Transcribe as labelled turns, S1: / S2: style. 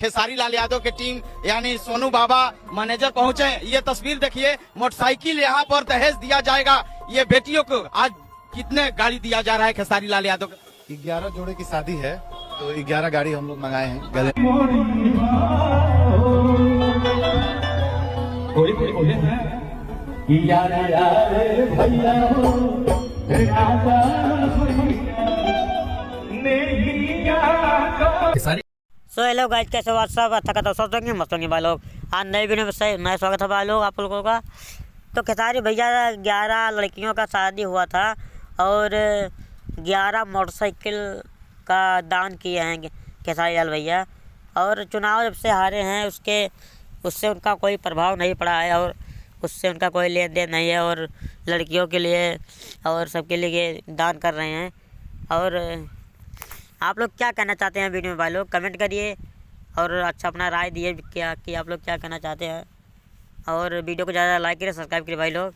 S1: खेसारी लाल यादव की टीम यानी सोनू बाबा मैनेजर पहुंचे। ये तस्वीर देखिए, मोटरसाइकिल यहाँ पर दहेज दिया जाएगा। ये बेटियों को आज कितने गाड़ी दिया जा रहा है खेसारी लाल यादव को?
S2: 11 जोड़े की शादी है तो 11 गाड़ी हम लोग मंगाए हैं। गले
S3: सो हेलो गाइस, कैसे हो आप सब? अच्छा का सब होंगे, मस्त होंगे भाई लोग। आज नए वीडियो में से मैं स्वागत है भाई लोग आप लोगों का। तो खेसारी भैया 11 लड़कियों का शादी हुआ था और 11 मोटरसाइकिल का दान किए हैं खेसारी लाल भैया। और चुनाव जब से हारे हैं उससे उनका कोई प्रभाव नहीं पड़ा है और उससे उनका कोई लेन देन नहीं है और लड़कियों के लिए और सबके लिए दान कर रहे हैं। और आप लोग क्या कहना चाहते हैं वीडियो में भाई लोग, कमेंट करिए और अच्छा अपना राय दिए क्या कि आप लोग क्या कहना चाहते हैं। और वीडियो को ज़्यादा लाइक करिए, सब्सक्राइब करिए भाई लोग।